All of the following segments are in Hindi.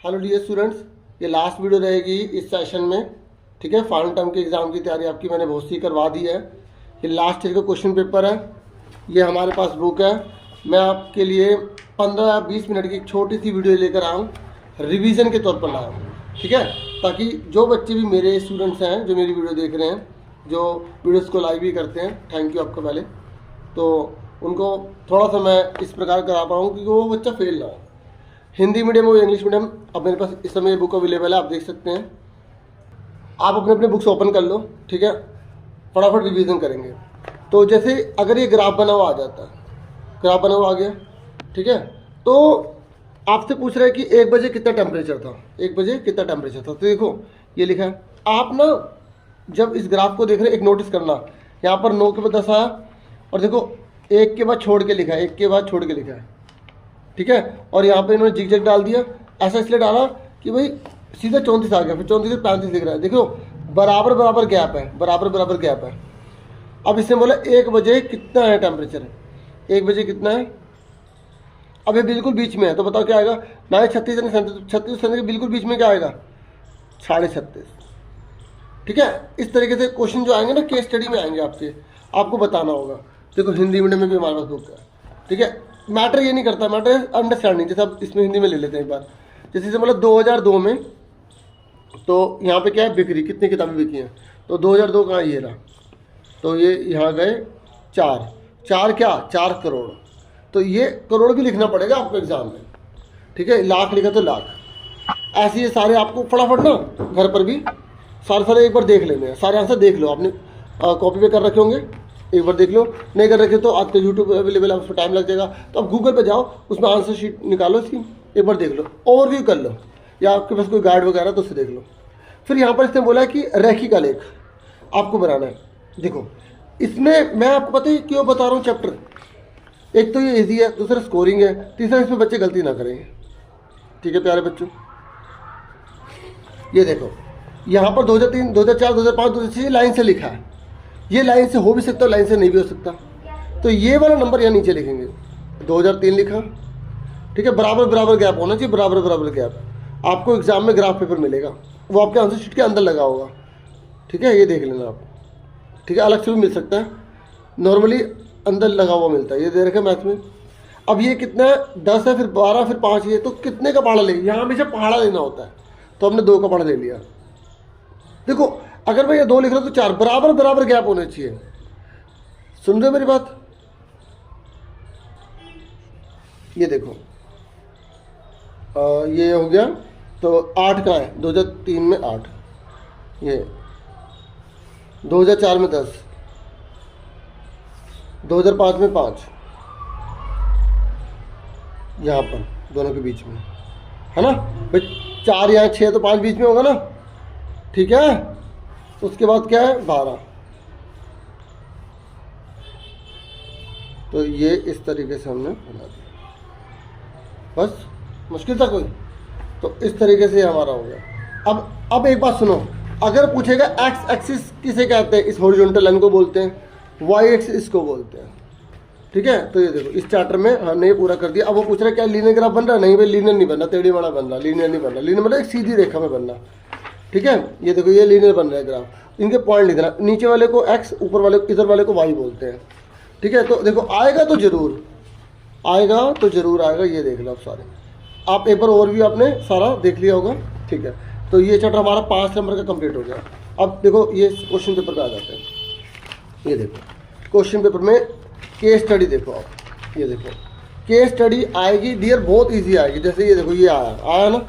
हेलो डियर स्टूडेंट्स, ये लास्ट वीडियो रहेगी इस सेशन में। ठीक है, फाइनल टर्म के एग्ज़ाम की तैयारी आपकी मैंने बहुत सी करवा दी है। ये लास्ट ईयर का क्वेश्चन पेपर है। ये हमारे पास बुक है। मैं आपके लिए 15-20 मिनट की एक छोटी सी वीडियो लेकर आया हूँ, रिवीजन के तौर पर लाया हूँ। ठीक है, ताकि जो बच्चे भी मेरे स्टूडेंट्स हैं जो मेरी वीडियो देख रहे हैं, जो वीडियोज़ को लाइव भी करते हैं, थैंक यू आपका पहले, तो उनको थोड़ा सा मैं इस प्रकार करा पाऊँ कि वो बच्चा फेल ना हो। हिंदी मीडियम और इंग्लिश मीडियम, अब मेरे पास इस समय ये बुक अवेलेबल है, आप देख सकते हैं। आप अपने अपने बुक्स ओपन कर लो। ठीक है, फटाफट रिवीजन करेंगे। तो जैसे अगर ये ग्राफ बना हुआ आ जाता है, ग्राफ बना हुआ आ गया, ठीक है, तो आपसे पूछ रहा है कि 1 बजे कितना टेम्परेचर था, 1 बजे कितना टेम्परेचर था। तो देखो ये लिखा है। आप ना जब इस ग्राफ को देख रहे हैं, एक नोटिस करना, यहाँ पर 9 के बाद 10 आया, और देखो 1 के बाद छोड़ के लिखा है, 1 के बाद छोड़ के लिखा है। ठीक है, और यहाँ पे इन्होंने जिग-जैग डाल दिया। ऐसा इसलिए डाला कि भाई सीधा 34 आ गया, फिर 34 से 35 लिख रहा है। देखो बराबर बराबर गैप है, बराबर बराबर गैप है। अब इसने बोला 1 बजे कितना है टेम्परेचर, 1 बजे कितना है। अब ये बिल्कुल बीच में है, तो बताओ क्या आएगा। ना 36 यानी 37 के बिल्कुल बीच में क्या आएगा, 36.5। ठीक है, इस तरीके से क्वेश्चन जो आएंगे ना, केस स्टडी में आएंगे आपको बताना होगा। देखो हिंदी मीडियम में भी हमारे पास बुक है। ठीक है, मैटर ये नहीं करता, मैटर अंडरस्टैंडिंग। जैसे अब इसमें हिंदी में ले लेते हैं एक बार। जैसे मतलब 2002 में, तो यहाँ पे क्या है, बिक्री कितनी किताबें बिकी हैं, तो 2002 कहाँ, ये रहा, तो ये यहाँ गए 4 क्या, 4 करोड़। तो ये करोड़ भी लिखना पड़ेगा आपको एग्जाम में। ठीक है, लाख लिखा तो लाख। ऐसे ये सारे आपको फटाफट ना घर पर भी सारे एक बार देख लेने हैं। सारे आंसर देख लो, आपने कॉपी पे कर रखे होंगे, एक बार देख लो। नहीं कर रखे तो आज तो यूट्यूब अवेलेबल है, उसमें टाइम लग जाएगा, तो आप गूगल पे जाओ, उसमें आंसर शीट निकालो, इसकी एक बार देख लो, ओवरव्यू कर लो, या आपके पास कोई गाइड वगैरह तो उससे देख लो। फिर यहाँ पर इसने बोला है कि रैखिक आलेख आपको बनाना है। देखो इसमें मैं आपको पता है क्यों बता रहा हूँ चैप्टर। एक तो ये ईजी है, दूसरा स्कोरिंग है, तीसरा इसमें बच्चे गलती ना करेंगे। ठीक है प्यारे बच्चों, ये देखो यहाँ पर 2003, 2004, 2005, 2006 लाइन से लिखा है। ये लाइन से हो भी सकता है, लाइन से नहीं भी हो सकता। तो ये वाला नंबर यहाँ नीचे लिखेंगे, 2003 लिखा। ठीक है, बराबर बराबर गैप होना चाहिए, बराबर बराबर गैप। आपको एग्जाम में ग्राफ पेपर मिलेगा, वो आपके आंसर शीट के अंदर लगा होगा। ठीक है, ये देख लेना आप। ठीक है, अलग से भी मिल सकता है, नॉर्मली अंदर लगा हुआ मिलता है। ये दे रखा है मैथ में। अब ये कितना है, 10 है, फिर 12, फिर 5, ये तो कितने का पहाड़ा लेंगे, यहाँ हमेशा पहाड़ा लेना होता है, तो हमने 2 का पहाड़ा ले लिया। देखो अगर मैं ये 2 लिख रहा हूँ तो 4, बराबर बराबर गैप होने चाहिए। सुन रहे हो मेरी बात। ये देखो ये हो गया, तो 8 का है, 2003 में 8, ये 2004 में 10, 2005 में 5, यहाँ पर दोनों के बीच में है ना भाई। 4 यहाँ 6, तो 5 बीच में होगा ना। ठीक है, तो उसके बाद क्या है, 12। तो ये इस तरीके से हमने बना दिया, बस मुश्किल था कोई। तो इस तरीके से हमारा हो गया। अब एक बात सुनो, अगर पूछेगा एक्स एक्सिस किसे कहते हैं, इस हॉरिजॉन्टल लाइन को बोलते हैं, वाई एक्सिस इसको बोलते हैं। ठीक है, तो ये देखो इस चैप्टर में हमने ये पूरा कर दिया। अब वो पूछ रहा है क्या लीनियर ग्राफ बन रहा है, नहीं भाई लीनियर नहीं बन रहा, टेढ़ी वाला बन रहा, लीनियर नहीं बन रहा। लीनियर मतलब एक सीधी रेखा में बनना। ठीक है, ये देखो ये लीनियर बन रहा है ग्राफ, इनके पॉइंट लिखना, नीचे वाले को एक्स, ऊपर वाले इधर वाले को वाई बोलते हैं। ठीक है, तो देखो आएगा तो जरूर आएगा, तो जरूर आएगा। ये देख लो आप सारे, आप एक बार ओवरव्यू आपने सारा देख लिया होगा। ठीक है, तो ये चैप्टर हमारा 5 नंबर का कंप्लीट हो गया। अब देखो ये क्वेश्चन पेपर पे आ जाते हैं। ये देखो क्वेश्चन पेपर में केस स्टडी देखो आप, ये देखो केस स्टडी आएगी डियर, बहुत इजी आएगी। जैसे ये देखो ये आया ना,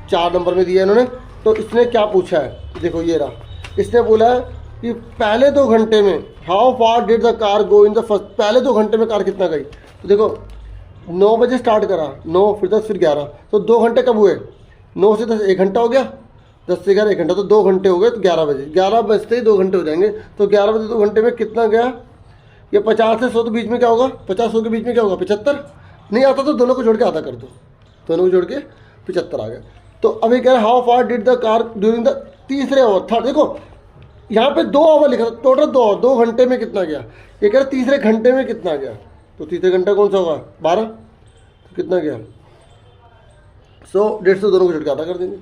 4 नंबर में दिया इन्होंने। तो इसने क्या पूछा है, देखो ये रहा, इसने बोला है कि पहले 2 घंटे में how far did the car go in the first, पहले 2 घंटे में कार कितना गई। तो देखो 9 बजे स्टार्ट करा, 9 फिर 10 फिर 11, तो 2 घंटे कब हुए, 9 से 10 1 घंटा हो गया, 10 से 11 1 घंटा, तो 2 घंटे हो गए। तो 11 बजे, 11 बजते ही 2 घंटे हो जाएंगे। तो 11 बजे 2 घंटे में कितना गया, ये 50 से 100 के बीच में क्या होगा, 50-100 के बीच में क्या होगा, 75। नहीं आता तो दोनों को जोड़ के आधा कर दो, दोनों को जोड़ के 75 आ गया। तो अभी कह रहे how far did the car during the तीसरे आवर, थर्ड। देखो यहाँ पे 2 आवर लिखा था, टोटल 2 घंटे में कितना गया। ये कह रहे तीसरे घंटे में कितना गया, तो तीसरे घंटा कौन सा होगा, 12, तो कितना गया 100 150 दोनों को जोड़ के आधा कर देंगे।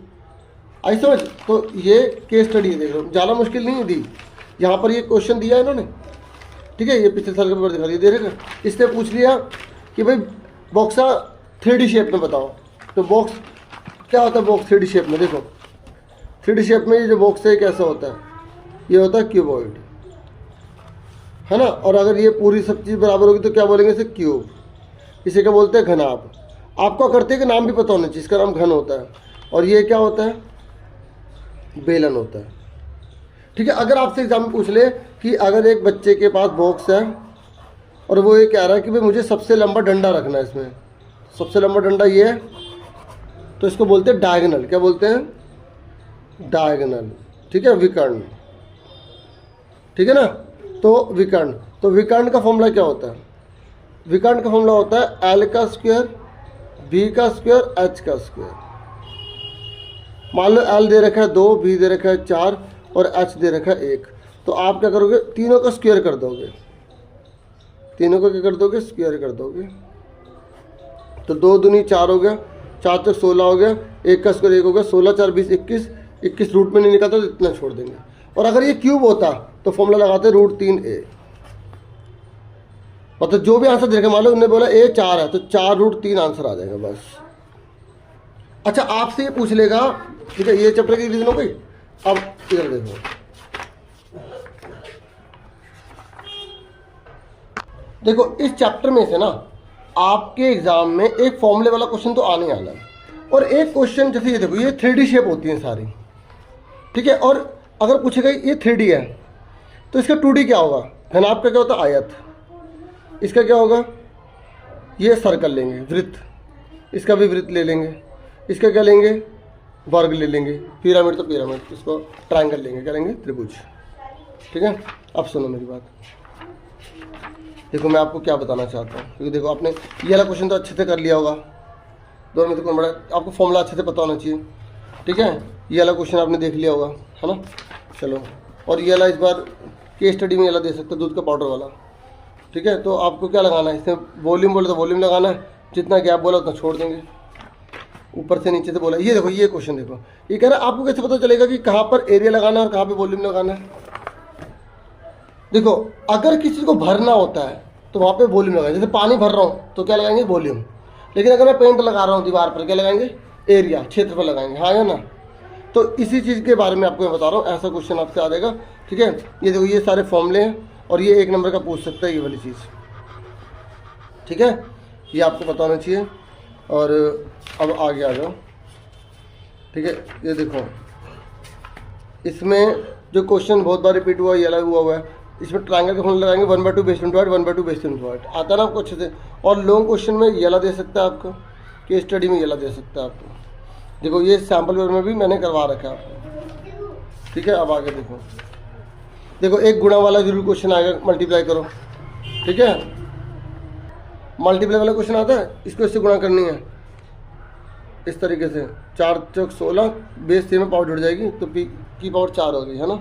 आई समझ? तो ये केस स्टडी है, देख लो ज़्यादा मुश्किल नहीं दी। यहाँ पर ये क्वेश्चन दिया है इन्होंने, ठीक है, ये पिछले साल का पेपर दिखा दिया, दे रहे इसने पूछ लिया कि भाई बॉक्सा 3D शेप में बताओ। तो बॉक्स क्या होता है, बॉक्स 3D शेप में, देखो 3D शेप में ये जो बॉक्स है कैसा होता है, ये होता है क्यूबॉइड, है ना। और अगर ये पूरी सब चीज़ बराबर होगी तो क्या बोलेंगे इसे, क्यूब। इसे क्या बोलते हैं, घनाभ। आपको करते हैं कि नाम भी पता होना चाहिए, इसका नाम घन होता है। और ये क्या होता है, बेलन होता है, ठीक है। अगर आपसे एग्जाम में पूछ ले कि अगर एक बच्चे के पास बॉक्स है और वो ये कह रहा है कि भाई मुझे सबसे लंबा डंडा रखना है, इसमें सबसे लंबा डंडा ये है, तो इसको बोलते हैं डायगोनल। क्या बोलते हैं, डायगोनल, ठीक है, विकर्ण, ठीक है ना। तो विकर्ण, तो विकर्ण का फॉर्मूला क्या होता है, विकर्ण का फॉर्मूला होता है एल का स्क्वायर, बी का स्क्वायर, एच का स्क्वायर। मान लो एल दे रखा है 2, बी दे रखा है 4 और एच दे रखा है 1। तो आप क्या करोगे, तीनों का स्क्वायर कर दोगे, तीनों को क्या कर दोगे, स्क्वायर कर दोगे। तो 2 दूनी 4 हो गया, 4 तक 16 हो गया, 1 का स्क्वायर 1 हो गया, 16 4 20 21, 21 रूट में नहीं निकलता तो इतना छोड़ देंगे। और अगर ये क्यूब होता तो फॉर्मूला लगाते √3a। मतलब जो भी आंसर देखा, मान लो उन्होंने बोला a 4 है तो 4√3 आंसर आ जाएगा बस। अच्छा आपसे ये पूछ लेगा, ठीक है, ये चैप्टर की रिवीजन हो गई। अब इधर देखो, देखो इस चैप्टर में से ना आपके एग्जाम में एक फॉर्मूले वाला क्वेश्चन तो आने आना है, और एक क्वेश्चन जैसे ये देखो, ये 3D शेप होती है सारी, ठीक है। और अगर पूछेगा ये 3D है तो इसका 2D क्या होगा, घनाभ का क्या होता है, आयत। इसका क्या होगा, ये सर्कल लेंगे, वृत्त, इसका भी वृत्त ले लेंगे, इसका क्या लेंगे, वर्ग ले लेंगे, पिरामिड तो पिरामिड, इसको ट्रायंगल लेंगे, क्या लेंगे, त्रिभुज, ठीक है। अब सुनो मेरी बात, देखो मैं आपको क्या बताना चाहता हूँ, क्योंकि देखो आपने ये वाला क्वेश्चन तो अच्छे से कर लिया होगा, दोनों में से कौन बड़ा, आपको फॉर्मूला अच्छे से पता होना चाहिए, ठीक है। ये वाला क्वेश्चन आपने देख लिया होगा, है ना। चलो, और ये वाला इस बार केस स्टडी में ये वाला दे सकते हो, दूध का पाउडर वाला, ठीक है। तो आपको क्या लगाना है, इसमें वॉल्यूम बोले तो वॉल्यूम लगाना है, जितना गैप बोला उतना छोड़ देंगे, ऊपर से नीचे से बोला। ये देखो ये क्वेश्चन देखो, ये कह रहा है आपको कैसे पता चलेगा कि कहाँ पर एरिया लगाना है और कहाँ पर वॉल्यूम लगाना है। देखो अगर किसी को भरना होता है तो वहाँ पे वॉल्यूम लगाएंगे, जैसे पानी भर रहा हूँ तो क्या लगाएंगे, वॉल्यूम। लेकिन अगर मैं पेंट लगा रहा हूँ दीवार पर, क्या लगाएंगे, एरिया, क्षेत्र पर लगाएंगे, हाँ या ना। तो इसी चीज़ के बारे में आपको मैं बता रहा हूँ, ऐसा क्वेश्चन आपसे आ जाएगा, ठीक है। ये देखो ये सारे फॉर्मूले हैं और ये 1 नंबर का पूछ सकता है ये वाली चीज़, ठीक है, ये आपको पता होना चाहिए। और अब आगे आ जाओ, ठीक है। ये देखो इसमें जो क्वेश्चन बहुत बार रिपीट हुआ, ये अलग हुआ है, इसमें ट्रायंगल का फॉर्मूला लगाएंगे 1/2 बेस इनटू 1/2 बेस इनटू आता है ना आपको अच्छे से। और लॉन्ग क्वेश्चन में ये वाला दे सकता है आपको, केस स्टडी में ये वाला दे सकता है आपको। देखो ये सैम्पल पेपर में भी मैंने करवा रखा है आपको, ठीक है। अब आगे देखो, देखो एक गुणा वाला जरूर क्वेश्चन आएगा, मल्टीप्लाई करो, ठीक है। मल्टीप्लाई वाला क्वेश्चन आता है, इसको इससे गुणा करनी है इस तरीके से, 4 चौक 16, बेस 3 में पावर जुड़ जाएगी तो पी की पावर 4 हो गई, है ना।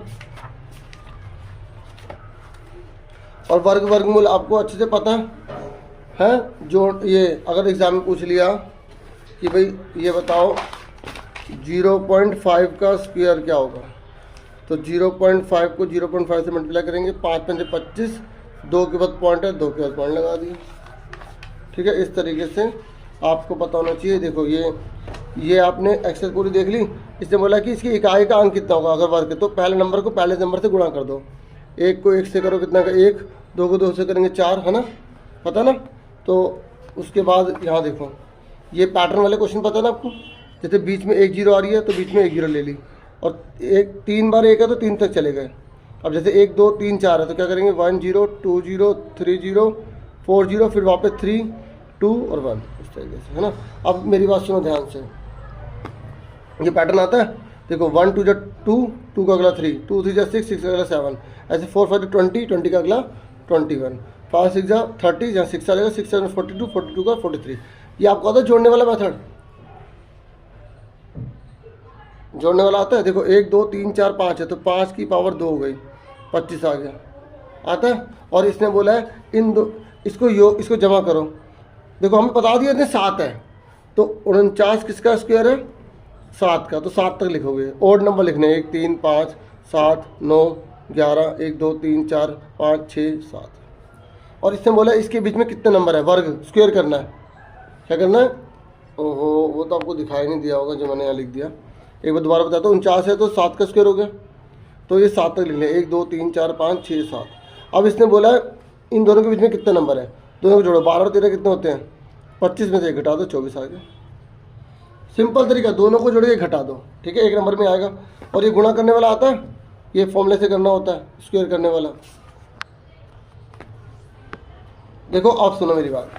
और वर्ग वर्गमूल आपको अच्छे से पता है। जो ये अगर एग्जाम में पूछ लिया कि भाई ये बताओ 0.5 का स्क्वायर क्या होगा, तो 0.5 को 0.5 से मल्टीप्लाई करेंगे, 5 पंजे 25, 2 के बाद पॉइंट है, 2 के बाद पॉइंट लगा दिए, ठीक है। इस तरीके से आपको पता होना चाहिए। देखो ये आपने एक्सेल पूरी देख ली, इसने बोला कि इसकी इकाई का अंक कितना होगा अगर वर्ग, तो पहले नंबर को पहले नंबर से गुणा कर दो, 1 को 1 से करो कितना का 1, 2 को 2 से करेंगे 4, है ना, पता ना। तो उसके बाद यहाँ देखो ये पैटर्न वाले क्वेश्चन पता है ना आपको, जैसे बीच में 1 0 आ रही है तो बीच में 1 0 ले ली, और 3 बार 1 है तो 3 तक चले गए। अब जैसे 1 2 3 4 है तो क्या करेंगे, 1 0 2 0 3 0 4 0, फिर वापस 3 2 और 1, इस तरीके से, है ना। अब मेरी बात सुनो ध्यान से, ये पैटर्न आता है, देखो 1 2 2, 2 का अगला 3, 2 3 6, 6 का अगला 7, ऐसे 4 5 20, 20 का अगला 21, 5 6 30, जहाँ 6 चलेगा 6 7 42, 42 का 43। ये आपको आता है जोड़ने वाला मेथड, जोड़ने वाला आता है। देखो 1 2 3 4 5 है तो 5 की पावर 2 हो गई, 25 आ गया, आता है। और इसने बोला है इन दो इसको जमा करो। देखो हमें बता दिया इसने 7 है, तो 49 किसका स्क्वायर है? 7 का, तो 7 तक लिखोगे। ओड नंबर लिखने 1 3 5 7 9 11 1 2 3 4 5 6 7। और इसने बोला इसके बीच में कितने नंबर है, वर्ग स्क्वायर करना है। क्या करना है? ओहो, वो तो आपको दिखाई नहीं दिया होगा जो मैंने यहाँ लिख दिया। एक बार दोबारा बताता हूँ। 49 है तो 7 का स्क्वायर हो गया, तो ये 7 तक लिख लें। 1 2 3 4 5 6 7। अब इसने बोला इन दोनों के बीच में कितने नंबर है, दोनों को जोड़ो। 12 और 13 कितने होते हैं? 25 में से 1 घटा दो, 24 आ गया। सिंपल तरीका, दोनों को जोड़ के घटा दो, ठीक है, एक नंबर में आएगा। और ये गुणा करने वाला आता है, ये फॉर्मूले से करना होता है, स्क्वायर करने वाला। देखो अब सुनो मेरी बात,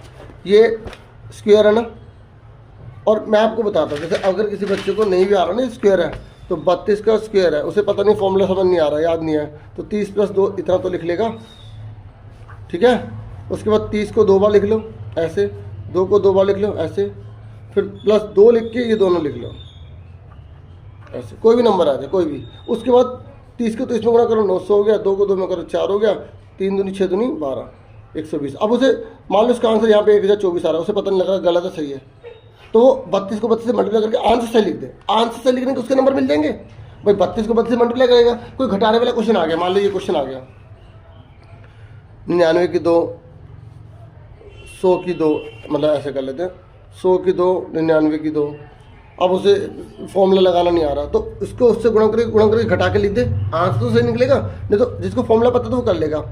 ये स्क्वायर है ना, और मैं आपको बताता हूँ, जैसे अगर किसी बच्चे को नहीं भी आ रहा ना स्क्वायर है, तो 32 का स्क्वायर है, उसे पता नहीं फॉर्मूला समझ नहीं आ रहा, याद नहीं है, तो 30 + 2 इतना तो लिख लेगा, ठीक है। उसके बाद 30 को 2 बार लिख लो ऐसे, 2 को 2 बार लिख लो ऐसे, फिर +2 लिख के ये दोनों लिख लो ऐसे, कोई भी नंबर आ जाए, कोई भी। उसके बाद 30 को 30 में गुणा करो, 900 हो गया, 2 को 2 में करो 4 हो गया, 3 दूनी 6 दूनी 12, 120। अब उसे मान लो इसका आंसर यहाँ पे 1024 आ रहा है, उसे पता नहीं लग रहा गलत है सही है, तो वो 32 को 32 से मल्टीप्लाई करके आंसर सही लिख दे। आंसर सही लिखने के उसके नंबर मिल जाएंगे भाई। 32 को 32 से मल्टीप्लाई करेगा, कोई घटाने वाला क्वेश्चन आ गया, मान लो ये क्वेश्चन आ गया 99 की 2, 100 की 2, मतलब ऐसे कर लेते हैं, 100 की 2, 99 की 2। अब उसे फॉर्मूला लगाना नहीं आ रहा, तो इसको उससे गुणा करके घटा के लिख दे, आंसर तो सही निकलेगा। नहीं तो जिसको फॉर्मूला पता तो वो कर लेगा।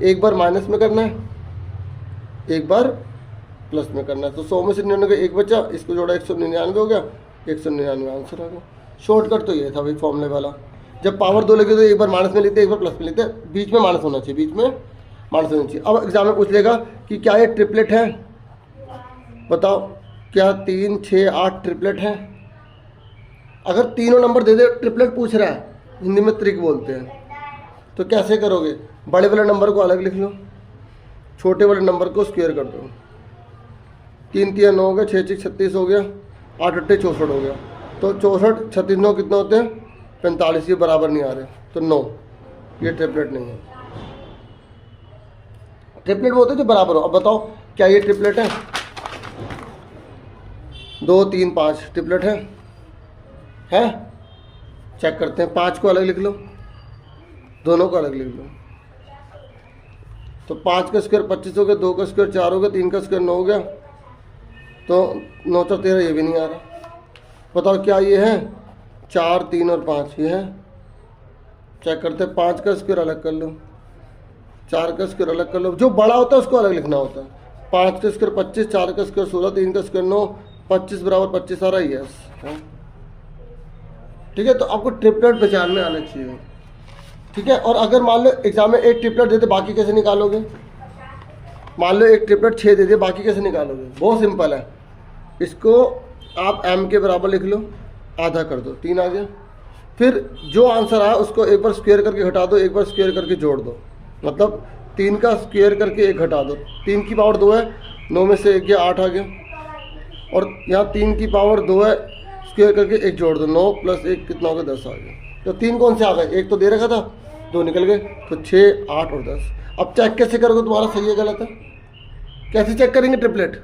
एक बार माइनस में करना है, एक बार प्लस में करना है। तो 100 में से 99 एक बचा, इसको जोड़ा 199 हो गया, 199 आंसर आ गया। शॉर्टकट तो ये था भाई फॉर्मूले वाला। जब पावर 2 लगे तो एक बार माइनस में लिखते, एक बार प्लस में लिखते, बीच में माइनस होना चाहिए, बीच में माइनस होना चाहिए। अब एग्जाम में पूछ लेगा कि क्या ये ट्रिपलेट है, बताओ क्या 3 6 8 ट्रिपलेट है? अगर तीनों नंबर दे दे, ट्रिपलेट पूछ रहा है, हिंदी में त्रिक बोलते हैं, तो कैसे करोगे? बड़े वाले नंबर को अलग लिख लो, छोटे वाले नंबर को स्क्वायर कर दो। 3 3 9 हो गया, 6 6 36 हो गया, 8 8 64 हो गया। तो 64 36 9 कितने होते हैं? 45। ये बराबर नहीं आ रहे, तो 9, ये ट्रिपलेट नहीं है। ट्रिपलेट वो होते हैं जो बराबर हो। अब बताओ क्या ये ट्रिपलेट है? 2 3 5 ट्रिपलेट है? चेक करते हैं। 5 को अलग लिख लो, दोनों को अलग लिख लो। तो 5 का स्क्वायर 25 हो गया, 2 का स्क्वायर 4 हो गया, 3 का स्क्वायर 9 हो गया, तो 9 4 13, ये भी नहीं आ रहा। बताओ क्या ये है? 4 3 और 5 ये है। चेक करते हैं। 5 का स्क्वायर अलग कर लो, 4 का स्क्वायर अलग कर लो, जो बड़ा होता है उसको अलग लिखना होता है। 5 का स्क्वायर 25, 4 का स्क्वायर 16, 3 का स्क्वायर 9, 25 बराबर 25 आ रहा है, यस। ठीक है, तो आपको ट्रिपलेट पहचान में आना चाहिए, ठीक है। और अगर मान लो एग्जाम में एक ट्रिपलेट दे दे, बाकी कैसे निकालोगे? मान लो एक ट्रिपलेट 6 दे दे, बाकी कैसे निकालोगे? बहुत सिंपल है, इसको आप m के बराबर लिख लो, आधा कर दो, 3 आ गया। फिर जो आंसर आया उसको एक बार स्क्वायर करके घटा दो, एक बार स्क्वायर करके जोड़ दो, मतलब 3 का स्क्वायर करके 1 घटा दो। 3 की पावर 2 है, 9 में से 1 गया, 8 आ गया। और यहाँ 3 की पावर 2 है, स्क्वायर करके 1 जोड़ दो, 9 + 1 कितना हो गया? 10 आ गया। तो 3 कौन से आ गए? 1 तो दे रखा था, 2 निकल गए, तो 6 8 और 10। अब चेक कैसे करोगे तुम्हारा सही है गलत है? कैसे चेक करेंगे ट्रिपलेट?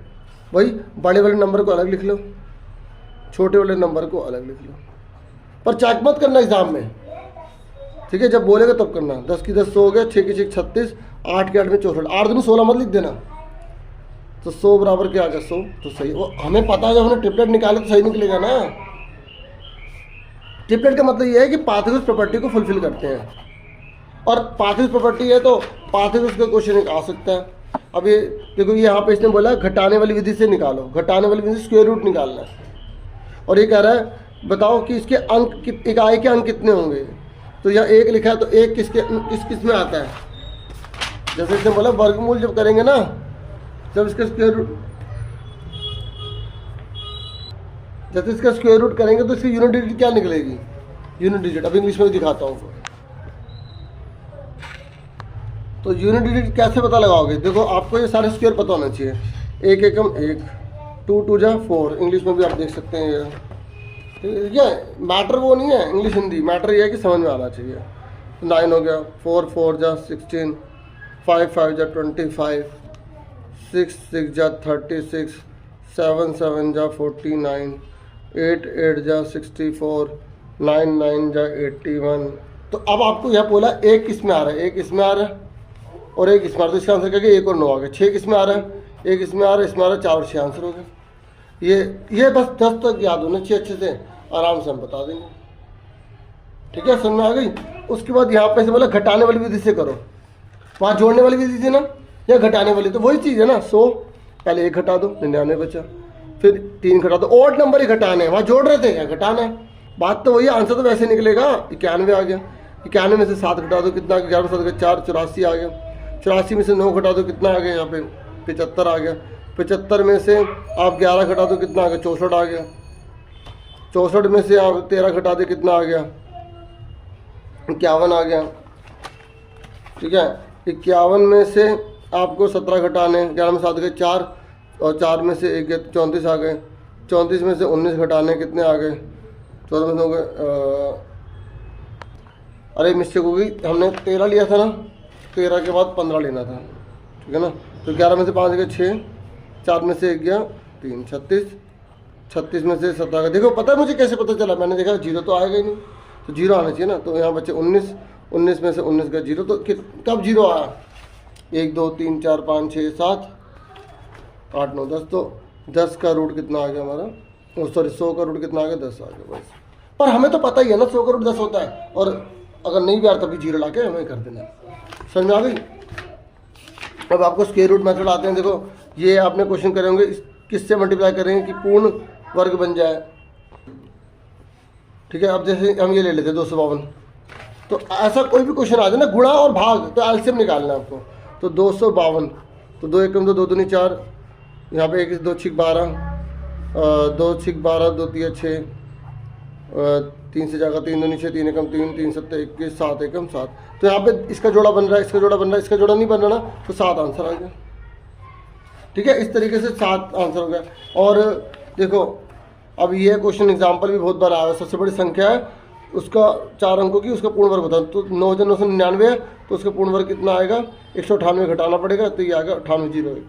भाई बड़े वाले नंबर को अलग लिख लो, छोटे वाले नंबर को अलग लिख लो, पर चेक मत करना एग्जाम में, ठीक है। जब बोलेगा तब करना। 10 की 10 100 हो गया, 6 की 6 36, 8 के 8 में 64, 8 दूनी 16 मत लिख देना। तो 100 बराबर क्या आ गया? 100। तो सही, वो हमें पता है जब हमने ट्रिपलेट निकाले तो सही निकलेगा ना। ट्रिपलेट का मतलब ये है कि पाइथागोरस प्रॉपर्टी को फुलफिल करते हैं, और पाइथागोरस प्रॉपर्टी है तो पाइथागोरस का क्वेश्चन आ सकता है। अब ये देखो, यहाँ पे इसने बोला घटाने वाली विधि से निकालो, घटाने वाली विधि से स्क्वायर रूट निकालना है। और ये कह रहा है बताओ कि इसके अंक, इकाई के अंक कितने होंगे? तो यहाँ 1 लिखा है, तो 1 किस में आता है? जैसे इसने बोला वर्गमूल जब करेंगे ना, जब इसका स्क्वायर रूट, जैसे इसका स्क्वायर रूट करेंगे तो इसकी यूनिट डिजिट क्या निकलेगी? Unit digit. अब इंग्लिश में दिखाता हूँ। तो यूनिट डिजिट कैसे पता लगाओगे? देखो आपको ये सारे स्क्वायर पता होना चाहिए। 1 एकम 1, 2 2 जा 4, इंग्लिश में भी आप देख सकते हैं। ये मैटर वो नहीं है इंग्लिश हिंदी, मैटर ये है कि समझ में आना चाहिए। तो 9 हो गया, 4 4 जा 16, 5 5 जा 25, 6 6 जा 36, 7 7 जा 49, 8 8 जा 64, 9 9 जा 81। तो अब आपको यह बोला एक किस में आ रहा है, एक इसमें आ रहा है और एक इसमें आ रहा है, तो इसका आंसर क्या गया, 1 और 9 आ गया। 6 किस में आ रहा है, एक इसमें आ रहा है, इसमें आ रहा है, 4 और 6 आंसर हो गया। ये बस 10 तक याद होना चाहिए, अच्छे से आराम से हम बता देंगे। ठीक है, समझ में आ गई। उसके बाद यहाँ पे से बोला घटाने वाली विधि से करो, वहाँ जोड़ने वाली विधि थी ना, या घटाने वाली, तो वही चीज़ है ना। 100 पहले 1 घटा दो, 99 बचा, फिर 3 घटा दो, ऑड नंबर ही घटाने हैं, वहाँ जोड़ रहे थे या घटाना है, बात तो वही, आंसर तो वैसे निकलेगा। 91 आ गया, 91 में से 7 घटा दो, कितना आ गया, 11 7 4 84 आ गया। 84 में से 9 घटा दो, कितना आ गया यहाँ पे, 75 आ गया। 75 में से आप 11 घटा दो, कितना आ गया, 64 आ गया। 64 में से आप 13 घटा दे, कितना आ गया, 51 आ गया। ठीक है, 51 में से आपको 17 घटाने, 11 में 7 गए 4, और 4 में से 1 गए 34 आ गए। 34 में से 19 घटाने, कितने आ गए, 14 में से हो गए, अरे मिस्टेक हो गई, हमने 13 लिया था ना, 13 के बाद 15 लेना था। ठीक है ना, तो 11 में से 5 गए 6, 4 में से 1 गया 3, 36, 36 में से 17 का, देखो पता है मुझे कैसे पता चला, मैंने देखा 0 तो आएगा ही नहीं, तो 0 आना चाहिए ना, तो यहाँ बच्चे 19, 19 में से 19 का 0, तो कब 0 आया, 1 2 3 4 5 6 7 8 9 10, तो 10 का रूट कितना आ गया हमारा, सॉरी 100 का रूट कितना आ गया, 10 आ गया बस। पर हमें तो पता ही है ना 100 का रूट 10 होता है, और अगर नहीं भी आ तभी 0 ला के हमें कर देना। समझ में आ गई। अब आपको स्क्वायर रूट मेथड आते हैं। देखो ये आपने क्वेश्चन करे होंगे, किससे मल्टीप्लाई करेंगे कि पूर्ण वर्ग बन जाए। ठीक है, अब जैसे हम ये ले लेते हैं 252, तो ऐसा कोई भी क्वेश्चन आ जाए ना, गुणा और भाग, तो एलसीएम निकालना है आपको। तो 252, तो 2 एकम 2, 2 दूनी 4, यहाँ पे 1 2 6 12, 2 6 12, 2 3 6, 3 से जाएगा 3 दूनी 6, 3 एकम 3, 3 7 21, 7 एकम 7। तो यहाँ पे इसका जोड़ा बन रहा है, इसका जोड़ा बन रहा है, इसका जोड़ा नहीं बन रहा ना, तो 7 आंसर आ गया। ठीक है, इस तरीके से 7 आंसर हो गया। और देखो अब ये क्वेश्चन एग्जाम्पल भी बहुत बार आया है, सबसे बड़ी संख्या है उसका 4 अंकों की, उसका पूर्ण वर्ग बताओ। तो 9 × 999 है, तो उसका पूर्ण वर्ग कितना आएगा, 198 घटाना पड़ेगा, तो ये आएगा 9801।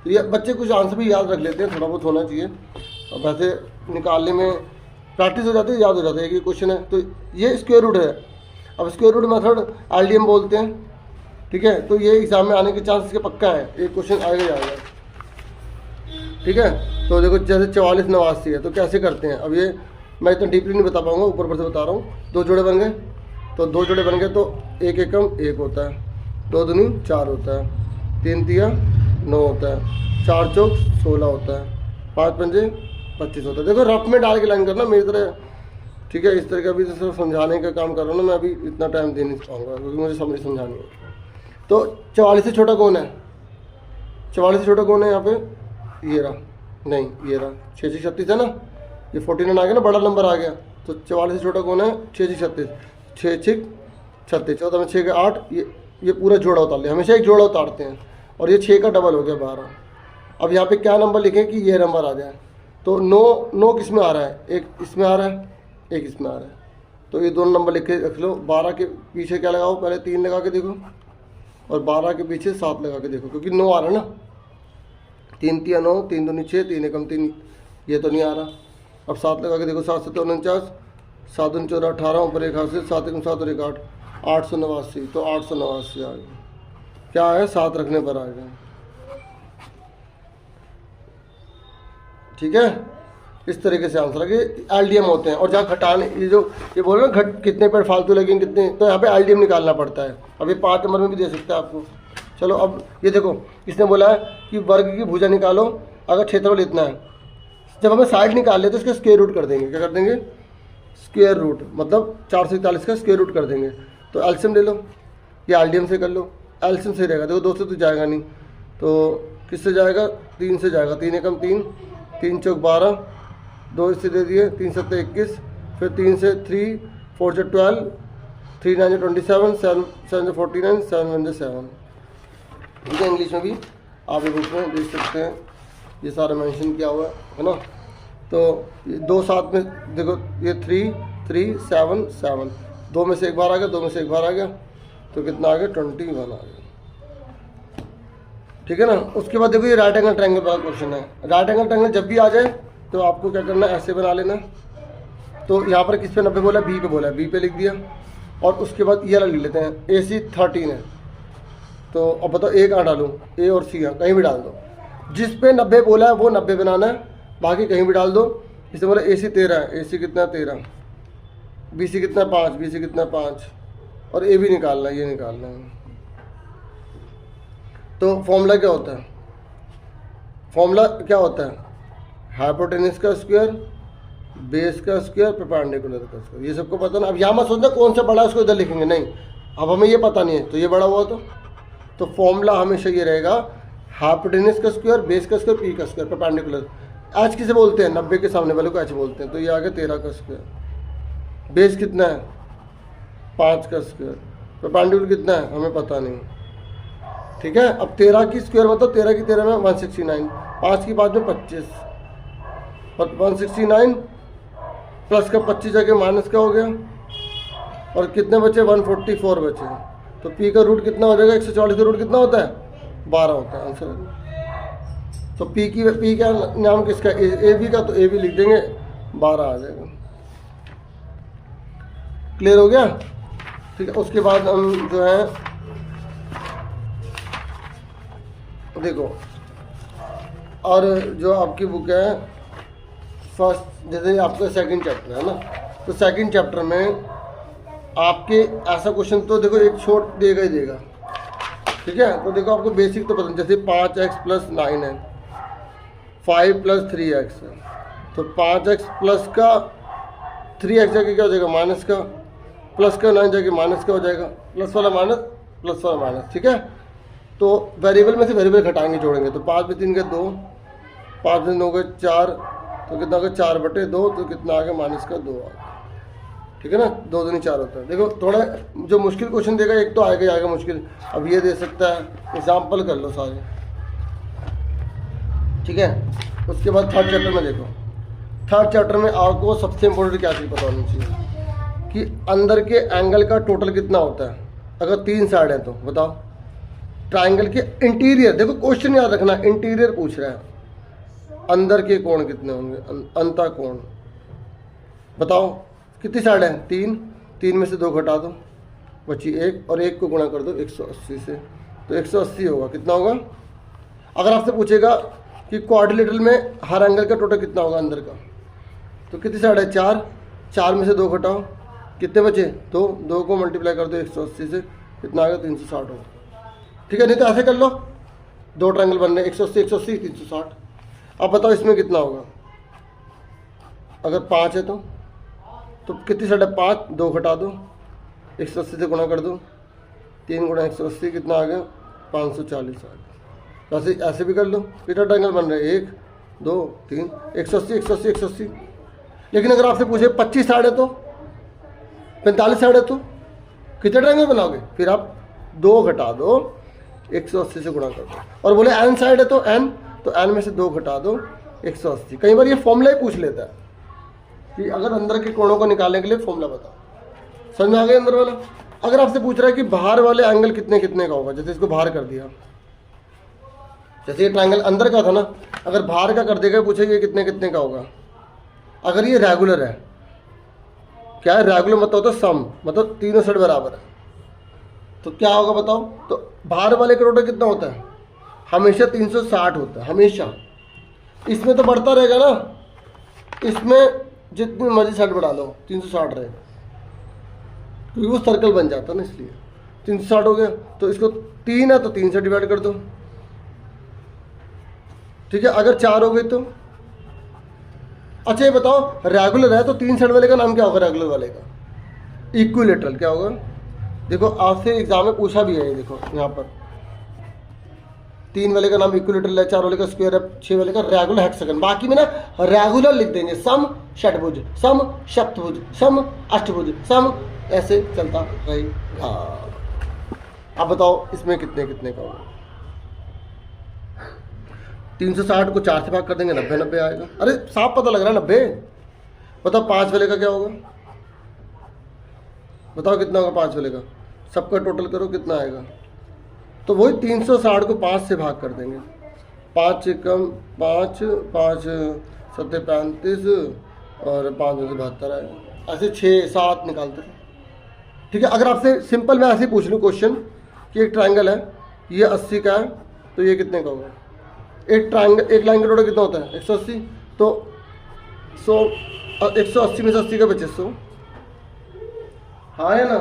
तो ये बच्चे कुछ आंसर भी याद रख लेते हैं, थोड़ा बहुत होना चाहिए। अब वैसे निकालने में प्रैक्टिस हो जाती है, याद हो जाता है कि क्वेश्चन है। तो ये स्क्वायर रूट है। अब स्क्वायर रूट मेथड एलडीएम बोलते हैं। ठीक है, तो ये एग्जाम में आने के चांस इसके पक्का है, एक क्वेश्चन आएगा ही आएगा। ठीक है, तो देखो जैसे 44 89 है, तो कैसे करते हैं, अब ये मैं इतना डीपली नहीं बता पाऊंगा, ऊपर से बता रहा हूँ। 2 जोड़े बन गए, तो 2 जोड़े बन गए, तो 1 एकम 1 होता है, 2 दूनी 4 होता है, 3 तिया 9 होता है, 4 चौक 16 होता है, 5 पंजे 25 होता है। देखो रफ में डाल के लाइन करना मेरी तरह। ठीक है, इस तरह का भी सिर्फ समझाने का काम कर रहा हूँ ना मैं, अभी इतना टाइम दे नहीं पाऊँगा क्योंकि मुझे समझानी है। तो 44 से छोटा कौन है, 44 से छोटा कौन है यहाँ पे, ये रहा, नहीं ये रहा 6 6 36 है ना, ये 49 आ गया ना, बड़ा नंबर आ गया। तो 44 से छोटा कौन है, 6 6 36, 6 6 36, 14 में 6 के 8, ये पूरा जोड़ा उतार लिया, हमेशा एक जोड़ा उतारते हैं, और ये 6 का डबल हो गया 12। अब यहाँ पे क्या नंबर लिखें कि ये नंबर आ जाए। तो 9 किस में आ रहा है, एक इसमें आ रहा है, एक इसमें आ रहा है, तो ये दोनों नंबर लिख के रख लो। 12 के पीछे क्या लगाओ, पहले 3 लगा के देखो, और 12 के पीछे 7 लगा के देखो, क्योंकि 9 आ रहा है ना, 3 तिया 9, 3 दूनी 6, 3 एकम 3, ये तो नहीं आ रहा। अब 7 लगा के देखो, 7 7 49, 7 दूनी 14 18, ऊपर 1 हाथ से 7 एकम 7 और 1 8, 889। तो 889 आ गया, क्या है 7 रखने पर आ गया। ठीक है, इस तरीके से आंसर है। एलडीएम होते हैं, और जहाँ घटाने ये बोल रहे हैं कितने पर फालतू लगेंगे कितने, तो यहाँ पे एलडीएम निकालना पड़ता है। अब ये 5 नंबर में भी दे सकता है आपको। चलो अब ये देखो, इसने बोला है कि वर्ग की भुजा निकालो अगर क्षेत्रफल इतना है। जब हमें साइड निकाल ले तो इसका स्क्वायर रूट कर देंगे। क्या कर देंगे, स्क्वायर रूट, मतलब 441 का स्क्वायर रूट कर देंगे। तो एलसीएम ले लो, या एलडीएम से कर लो, एलसीएम से रहेगा। देखो 2 से तो जाएगा नहीं, तो किससे जाएगा, 3 से जाएगा, 3 एकम 3, 3 चौक 12, 2 इससे दे दिए, 3 7 21, फिर 3 से 3 4 से 12, 3 9 27, 7 7 49, 7 1 7। ठीक है, इंग्लिश में भी आप ये बुक में देख सकते हैं, ये सारा मेंशन किया हुआ है ना। तो 2 7 में देखो, ये 3 3 7 7, 2 में से 1 बार आ गया, 2 में से 1 बार आ गया, तो कितना आ गया 21 आ गया। ठीक है ना। उसके बाद देखो ये राइट एंगल ट्रायंगल वाला क्वेश्चन है। राइट एंगल ट्रायंगल जब भी आ जाए तो आपको क्या करना है, ऐसे बना लेना। तो यहाँ पर किस पे 90 बोला, बी पे बोला, बी पे लिख दिया। और उसके बाद ये वाला लिख लेते हैं, AC 13 है। तो अब बताओ ए कहाँ डालूँ, ए और सी कहीं भी डाल दो। जिस पे 90 बोला है वो 90 बनाना है, बाकी कहीं भी डाल दो। इसे बोला AC 13 है, AC कितना 13, BC कितना 5, BC कितना 5, और ए भी निकालना है, ये निकालना है। तो फॉर्मूला क्या होता है, फॉर्मूला क्या होता है, हाइपोटेनस का स्क्वायर, बेस का स्क्वायर, परपेंडिकुलर का स्क्वायर। ये सबको पता ना। अब यहाँ मत सोचना कौन सा बड़ा है उसको इधर लिखेंगे, नहीं। अब हमें ये पता नहीं है तो ये बड़ा हुआ तो फॉर्मूला हमेशा ये रहेगा, हाइपोटेनस का स्क्वायर, बेस का स्क्वायर, पी का स्क्वायर, परपेंडिकुलर। एच किसे बोलते हैं, 90 के सामने वाले को एच बोलते हैं। तो ये आ गया 13 का स्क्वायर। बेस कितना है, 5 का स्क्वायर। परपेंडिकुलर कितना है हमें पता नहीं, ठीक है। अब 13 की स्क्वायर मतलब 13 की 13 में 169, 5 की 5 में 25, और 169 प्लस का 25 जाके माइनस का हो गया, और कितने बचे, 144 बचे। तो पी का रूट कितना हो जाएगा, 140 का रूट कितना होता है, 12 होता है आंसर। तो पी का नाम किसका, ए बी का, तो ए बी लिख देंगे, 12 आ जाएगा। क्लियर हो गया, ठीक है। उसके बाद हम जो है देखो, और जो आपकी बुक है फर्स्ट, जैसे आपका सेकंड चैप्टर है ना, तो सेकंड चैप्टर में आपके ऐसा क्वेश्चन तो देखो एक शॉर्ट देगा ही देगा, ठीक है। तो देखो आपको बेसिक तो पता, जैसे 5x + 9 है, 5 + 3x है। तो 5x प्लस का 3x जाके क्या हो जाएगा, माइनस का, प्लस का 9 जाके माइनस का हो जाएगा, प्लस वाला माइनस, प्लस वाला माइनस, ठीक है। तो वेरिएबल में से वेरिएबल घटाएंगे, जोड़ेंगे। तो 5 में 3 के 2, 5 में 9 के 4, तो कितना हो गया 4/2, तो कितना आ गया, माइनस का 2 आ गया, ठीक है ना। 2 दूनी 4 होता है। देखो थोड़ा जो मुश्किल क्वेश्चन देगा एक तो आएगा ही आएगा मुश्किल। अब ये दे सकता है, एग्जाम्पल कर लो सारे, ठीक है। उसके बाद थर्ड चैप्टर में देखो, थर्ड चैप्टर में आपको सबसे इम्पोर्टेंट क्या चीज़ पता होनी चाहिए कि अंदर के एंगल का टोटल कितना होता है। अगर 3 साइड है तो बताओ, ट्राइंगल के इंटीरियर, देखो क्वेश्चन याद रखना, इंटीरियर पूछ रहा है, अंदर के कोण कितने होंगे, अंतः कोण बताओ। कितनी साइड है, 3 में से 2 घटा दो, बची 1, और 1 को गुणा कर दो 180 से, तो 180 होगा। कितना होगा, अगर आपसे पूछेगा कि क्वाड्रिलेटरल में हर एंगल का टोटल कितना होगा अंदर का, तो कितनी साइड है, 4 में से 2 घटाओ, कितने बचे, 2 को मल्टीप्लाई कर दो 180 से, कितना आ गया, 360 होगा, ठीक है। नहीं तो ऐसे कर लो, 2 ट्रायंगल बन रहे, 180 180 360। अब बताओ इसमें कितना होगा, अगर 5 है तो कितनी साइड है, 5, 2 घटा दो, 180 से गुणा कर दो, 3 × 180 कितना आ गया, 540 आ गया। ऐसे भी कर लो, कितना ट्रायंगल बन रहे, 1 2 3, 180 180 180। लेकिन अगर आपसे पूछे 25 साइड है तो, 45 साइड है तो कितने ट्रायंगल बनाओगे, फिर आप 2 घटा दो, 180 से गुणा कर दो। और बोले n साइड है तो n में से 2 घटा दो, 180। कई बार ये फॉर्मूला ही पूछ लेता है कि अगर अंदर के कोणों को निकालने के लिए फॉर्मूला बताओ। समझ में आ गया अंदर वाला। अगर आपसे पूछ रहा है कि बाहर वाले एंगल कितने कितने का होगा, जैसे इसको बाहर कर दिया, जैसे ये ट्रायंगल अंदर का था ना, अगर बाहर का कर देगा, पूछे ये कितने कितने का होगा। अगर ये रेगुलर है, क्या है रेगुलर मतलब होता है सम, मतलब तीनों साइड बराबर है, तो क्या होगा बताओ। तो बाहर वाले का टोटल कितना होता है, हमेशा 360 होता है, हमेशा। इसमें तो बढ़ता रहेगा ना, इसमें जितनी मर्जी साइड बढ़ा लो 360 रहेगा, क्योंकि वो सर्कल बन जाता है ना, इसलिए 360 हो गया। तो इसको 3 है तो 3 से डिवाइड कर दो, ठीक है। अगर 4 हो गई तो, अच्छा ये बताओ रेगुलर है तो 3 साइड वाले का नाम क्या होगा, रेगुलर वाले का इक्विलेटरल क्या होगा। देखो आपसे एग्जाम में पूछा भी है, ये देखो यहाँ पर 3 वाले का नाम इक्विलेटरल है, 4 वाले का स्क्वायर है, 6 वाले का रेगुलर हेक्सागन। बाकी में ना रेगुलर लिख देंगे, सम षटभुज, सम सप्तभुज, सम अष्टभुज, सम, ऐसे चलता रहेगा। अब बताओ इसमें कितने कितने का होगा। 360 को 4 से भाग कर देंगे, 90 90 आएगा। अरे साफ पता लग रहा है 90। बताओ 5 वाले का क्या होगा, बताओ कितना होगा 5 वाले का, सबका टोटल करो कितना आएगा, तो वही 360 को 5 से भाग कर देंगे। 5 एकम 5, 5 सत्ते 35 और 5 में से 72 आएगा। ऐसे 6 7 निकालते हैं। ठीक है, अगर आपसे सिंपल मैं ऐसे ही पूछ लूँ क्वेश्चन कि एक ट्रायंगल है, ये 80 का है, तो ये कितने का होगा? एक ट्रायंगल, एक लाइन का टोटल कितना होता है? 180। तो 180 में से 80 का बचे 100। हाँ है ना?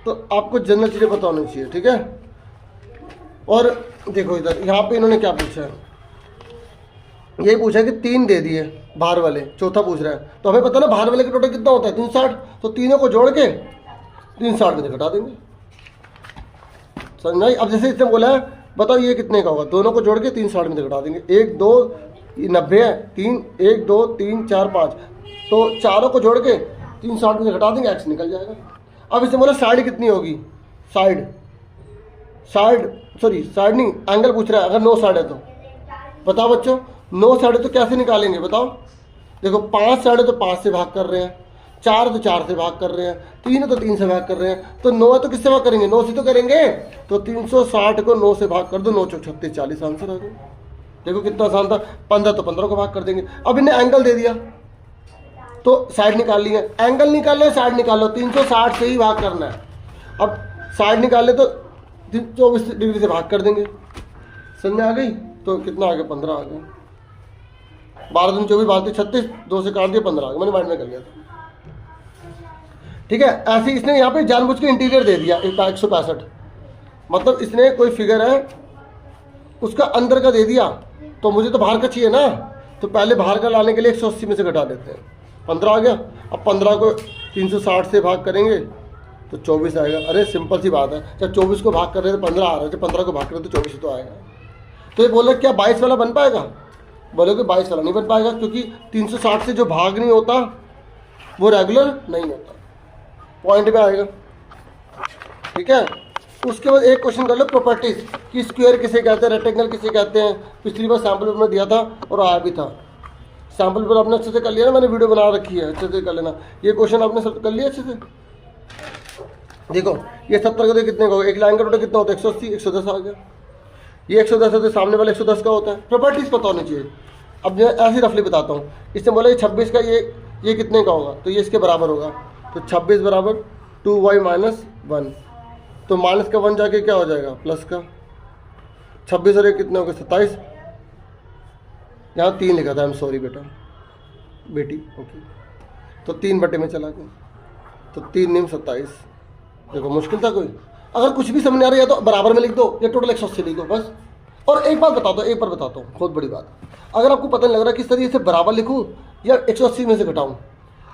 तो आपको जनरल चीज़ें पता होनी चाहिए। ठीक है, और देखो इधर यहाँ पे इन्होंने क्या पूछा है, यही पूछा है कि 3 दे दिए बाहर वाले, चौथा पूछ रहा है। तो हमें पता ना बाहर वाले का टोटल कितना होता है? 360। तो तीनों को जोड़ के 360 में से घटा देंगे। समझ में आई? अब जैसे इसने बोला है बताओ ये कितने का होगा, दोनों को जोड़ के 360 में से घटा देंगे। 1 2 90 है, 3 1 2 3 4 5, तो चारों को जोड़ के 360 में से घटा देंगे, एक्स निकल जाएगा। अब इसने बोला साइड कितनी होगी? साइड साइड नहीं, एंगल पूछ रहा है। अगर 9 साइड है तो बताओ बच्चों, 9 साइड है तो कैसे निकालेंगे बताओ? देखो 5 साइड है तो 5 से भाग कर रहे हैं, 4 है तो 4 से भाग कर रहे हैं, 3 है तो 3 से भाग कर रहे हैं, तो 9 है तो किससे भाग करेंगे? 9 से तो करेंगे। तो 360 को 9 से भाग कर दो, 9 चौक 36 40 आंसर आ गया। देखो कितना आसान था। 15 तो 15 को भाग कर देंगे। अब इन्हें एंगल दे दिया तो साइड निकाल लिया, एंगल निकाल लो, साइड निकाल लो, 360 से ही भाग करना है। अब साइड निकाल ले तो 24 डिग्री से भाग कर देंगे। समझ में आ गई? तो कितना आ गया? 15 आ गया। 12 दूनी 24, 12 36, 2 से काट दिया, 15 आ गया। मैंने माइंड में कर लिया था। ठीक है, ऐसे इसने यहाँ पे जानबूझ के इंटीरियर दे दिया 165, मतलब इसने कोई फिगर है उसका अंदर का दे दिया, तो मुझे तो बाहर का चाहिए ना, तो पहले बाहर का लाने के लिए 180 में से घटा देते हैं। 15 आ गया। अब 15 को 360 से भाग करेंगे तो 24 आएगा। अरे सिंपल सी बात है, जब 24 को भाग कर रहे हैं तो 15 आ रहा है, जब 15 को भाग कर रहे हैं तो 24 तो आएगा। तो ये बोले क्या 22 वाला बन पाएगा? बोले कि 22 वाला नहीं बन पाएगा, क्योंकि 360 से जो भाग नहीं होता वो रेगुलर नहीं होता। पॉइंट में आएगा। ठीक है, उसके बाद एक क्वेश्चन कर लो प्रॉपर्टीज कि स्क्वायर किसे कहते हैं, रेक्टेंगल किसे कहते हैं। पिछली बार सैम्पल पेपर में दिया था और आया भी था। सैम्पल पेपर आपने अच्छे से कर लिया ना, मैंने वीडियो बना रखी है, अच्छे से कर लेना। ये क्वेश्चन आपने सब कर लिया अच्छे से। देखो ये 70 का कितने का होगा? एक लाइन का टोटल कितना होता है? 180, 110 आ गया। ये 110 है तो सामने वाला 110 का होता है। प्रॉपर्टीज पता होनी चाहिए। अब मैं ऐसे रफली बताता हूँ। इसने बोला ये 26 का ये कितने का होगा? तो ये इसके बराबर होगा। तो 26 बराबर 2y माइनस 1, तो माइनस का 1 जाके क्या हो जाएगा? प्लस का। 26 और 1 कितने हो गए? 27। यहाँ 3 लिखा था, आई एम सॉरी बेटी ओके। तो 3 बटे में चला गया, तो 3 निम 27। देखो मुश्किल था कोई? अगर कुछ भी समझ नहीं आ रहा है तो बराबर में लिख दो, या टोटल 180 लिख दो बस। और एक बात बताता हूँ, बहुत बड़ी बात। अगर आपको पता नहीं लग रहा किस तरीके से बराबर लिखूँ या 180 में से घटाऊँ,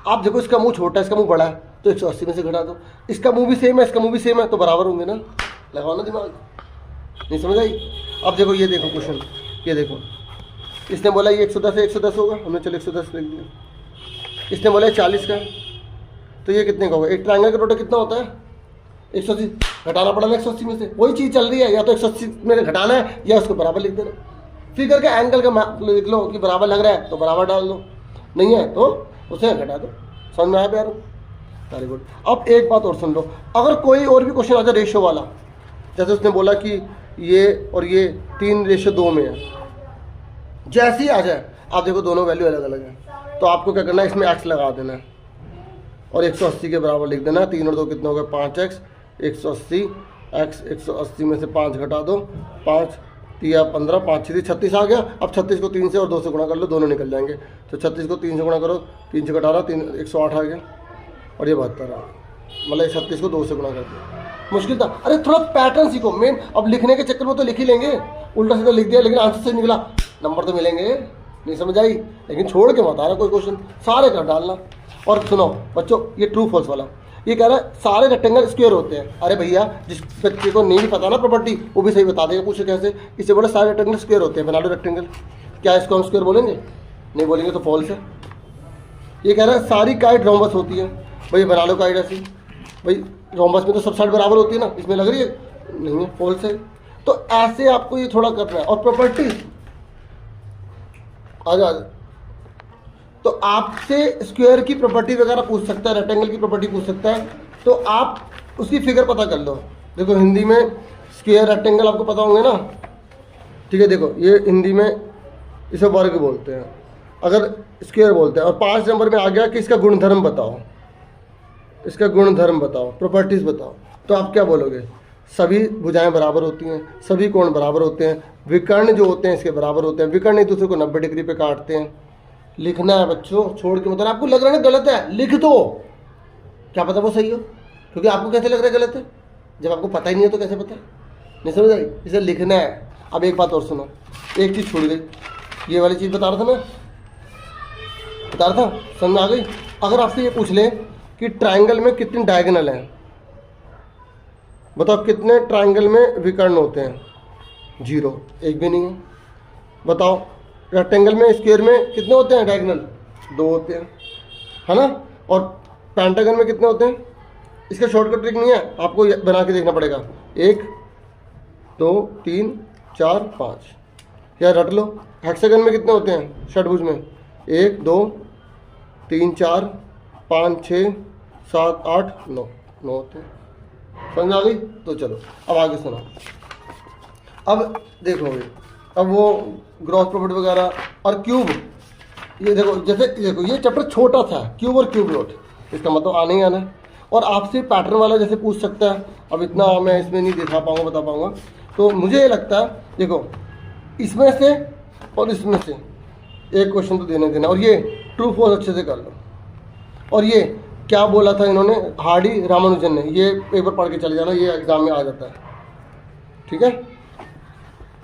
आप देखो इसका मुंह छोटा है, इसका मुंह बड़ा है, तो 180 में से घटा दो। इसका मुंह भी सेम है, इसका मुंह भी सेम है, तो बराबर होंगे ना। लगाओ ना दिमाग, नहीं समझ आई? अब देखो ये देखो क्वेश्चन, ये देखो इसने बोला ये 110 है, 110 होगा, हमने चलो 110 लिख दिया। इसने बोला 40 का, तो ये कितने का होगा? एक ट्रायंगल का टोटल कितना होता है? 180। घटाना पड़ा ना 180 में से, वही चीज़ चल रही है, या तो 180 में घटाना है या उसको बराबर लिख देना। फिगर के एंगल का लिख लो कि बराबर लग रहा है तो बराबर डाल दो, नहीं है तो उसे घटा दो। समझ में आया प्यारो? Very good. अब एक बात और सुन लो, अगर कोई और भी क्वेश्चन आ जाए रेशियो वाला, जैसे उसने बोला कि ये और ये 3:2 में है, जैसे ही आ जाए आप देखो दोनों वैल्यू अलग अलग है, तो आपको क्या करना है? इसमें x लगा देना है और 180 के बराबर लिख देना है। 3 और 2 कितना होगा? 5x, 180 x 180 में से 5 घटा दो, 5 3 15, 5 6 36 आ गया। अब 36 को 3 से और 2 से गुणा कर लो, दोनों निकल जाएंगे। तो 36 को 3 से गुणा करो, 3 से घटा रहा 3 108 आ गया, और ये 72 आ, मतलब 36 को 2 से गुणा कर दो। मुश्किल था? अरे थोड़ा पैटर्न सीखो मेन। अब लिखने के चक्कर में तो लिख ही लेंगे, उल्टा सीधा लिख दिया, लेकिन आंसर से निकला, नंबर तो मिलेंगे। नहीं समझ आई? लेकिन छोड़ के मत आ रहा कोई क्वेश्चन, सारे कर डालना। और सुनो बच्चों, ये ट्रू फॉल्स वाला ये कह रहा है सारे रेक्टेंगल स्क्वायर होते हैं। अरे भैया जिस बच्चे को नहीं पता ना प्रॉपर्टी, वो भी सही बता देगा। पूछे कैसे? इससे बोला सारे रेक्टेंगल स्क्वायर होते हैं, बना लो रेक्टेंगल। क्या इसको हम स्क्वायर बोलेंगे? नहीं बोलेंगे, तो फॉल्स है। ये कह रहा है सारी काइट रोम्बस होती है, भाई बना लो काइट ऐसी। भाई रोम्बस में तो सब साइड बराबर होती है ना, इसमें लग रही है नहीं है, फॉल्स है। तो ऐसे आपको ये थोड़ा करना है। और प्रॉपर्टी आ तो आपसे स्क्वायर की प्रॉपर्टी वगैरह पूछ सकता है, रेक्टेंगल की प्रॉपर्टी पूछ सकता है, तो आप उसकी फिगर पता कर लो। देखो हिंदी में स्क्वायर रेक्टेंगल आपको पता होंगे ना, ठीक है। देखो ये हिंदी में इसे वर्ग बोलते हैं, अगर स्क्वायर बोलते हैं। और 5 नंबर में आ गया कि इसका गुणधर्म बताओ, इसका गुणधर्म बताओ, प्रॉपर्टीज बताओ। तो आप क्या बोलोगे? सभी भुजाएं बराबर होती हैं, सभी कोण बराबर होते हैं, विकर्ण जो होते हैं इसके बराबर होते हैं, विकर्ण एक दूसरे को 90 डिग्री पे काटते हैं। लिखना है बच्चों, छोड़ के, मतलब आपको लग रहा है ना गलत है, लिख दो, क्या पता वो सही हो, क्योंकि आपको कैसे लग रहा है गलत है, जब आपको पता ही नहीं है तो कैसे पता है? नहीं समझ आई? इसे लिखना है। अब एक बात और सुनो, एक चीज़ छूट गई, ये वाली चीज़ बता रहा था मैं, बता रहा था, समझ में आ गई? अगर आपसे ये पूछ ले कि ट्राइंगल में कितनी डायगोनल हैं, बताओ कितने ट्राइंगल में विकर्ण होते हैं? 0, एक भी नहीं है। बताओ रेक्टेंगल में, स्क्वायर में कितने होते हैं डायगोनल? 2 होते हैं, है ना। और पेंटागन में कितने होते हैं? इसका शॉर्टकट ट्रिक नहीं है, आपको बना के देखना पड़ेगा। 1 2 3 4 5, या रट लो। हेक्सागन में कितने होते हैं? षटभुज में 1 2 3 4 5 6 7 8 9 होते हैं। समझ आ गई? तो चलो अब आगे सुनो। अब देखो भाई, अब वो ग्रॉस प्रॉफिट वगैरह और क्यूब, ये देखो, जैसे देखो ये चैप्टर छोटा था, क्यूब और क्यूब रूट, इसका मतलब आने ही आना है। और आपसे पैटर्न वाला जैसे पूछ सकता है, अब इतना मैं इसमें नहीं दिखा पाऊंगा, बता पाऊंगा। तो मुझे ये लगता है, देखो इसमें से और इसमें से एक क्वेश्चन तो देने देना, और ये ट्रू फॉल्स अच्छे से कर लो। और ये क्या बोला था इन्होंने, हार्डी रामानुजन ने, ये पेपर पढ़ के चले जाना, ये एग्जाम में आ जाता है, ठीक है।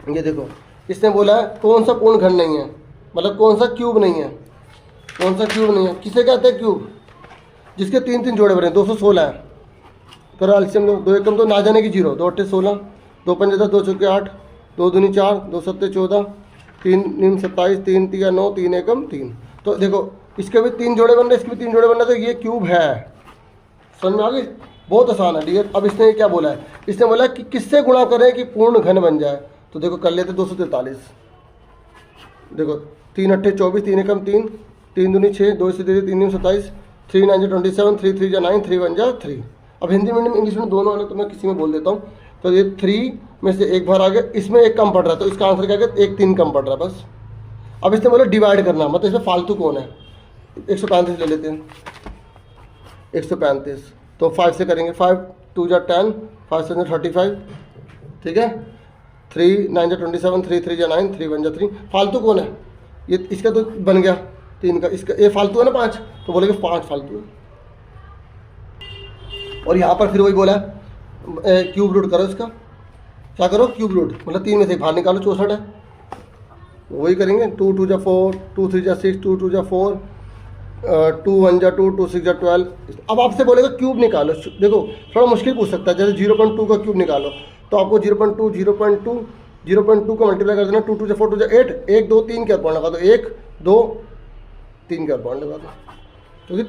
ये देखो इसने बोला है कौन सा पूर्ण घन नहीं है, मतलब कौन सा क्यूब नहीं है, कौन सा क्यूब नहीं है। किसे कहते हैं क्यूब? जिसके 3 जोड़े बने, 216 है। करो एलसीएम लो, 2 एकम तो ना जाने की 0, 2 8 16, 2 5 10, 2 चौके 8, 2 दूनी 4, 2 7 14, 3 9 27, 3 3 9, 3 एकम 3। तो देखो इसके भी 3 जोड़े बन रहे, इसके भी 3 जोड़े बन रहे, तो ये क्यूब है। समझ में आ गई? बहुत आसान है डियर। अब इसने क्या बोला है? इसने बोला कि किससे गुणा करें कि पूर्ण घन बन जाए। तो देखो कर लेते 243, देखो 3 8 24, 3 एकम 3, 3 दूनी 6, 2 से 3 9 27, 3 9 27, 3 3 9, 3 1 3। अब हिंदी मीडियम इंग्लिश में दोनों है, तो मैं किसी में बोल देता हूँ। तो ये 3 में से एक बार आ गया, इसमें एक कम पड़ रहा है, तो इसका आंसर क्या गया? 1 3 कम पड़ रहा है बस। अब इसने बोला डिवाइड करना, मतलब इसमें फालतू कौन है? 135 ले लेते हैं, 135, तो 5 से करेंगे, 5 2 जा 10, 5 7 35, ठीक है। 3 9 जा 27, 3 3 जा 9, 3 1 जा 3। फालतू कौन है? ये इसका तो बन गया 3 का, इसका ये फालतू है ना 5, तो बोलेंगे 5 फालतू है। और यहाँ पर फिर वही बोला क्यूब रूट करो इसका, क्या करो? क्यूब रूट, मतलब 3 में से बाहर निकालो, 64 है, वही करेंगे। 2 2 जा 4, 2 3 जा 6, 2 2 जा 4, 2 1 जा 2, 2 6 जा 12। अब आपसे बोलेगा क्यूब निकालो, देखो थोड़ा मुश्किल पूछ सकता है, जैसे 0.2 का क्यूब निकालो, तो आपको 0.2 का मल्टीप्लाई कर देना, 2 2 जा 4, 2 जा 8, 1 2 3 के पॉइंट लगा दो, 1 2 3 के पॉइंट लगा दो, क्योंकि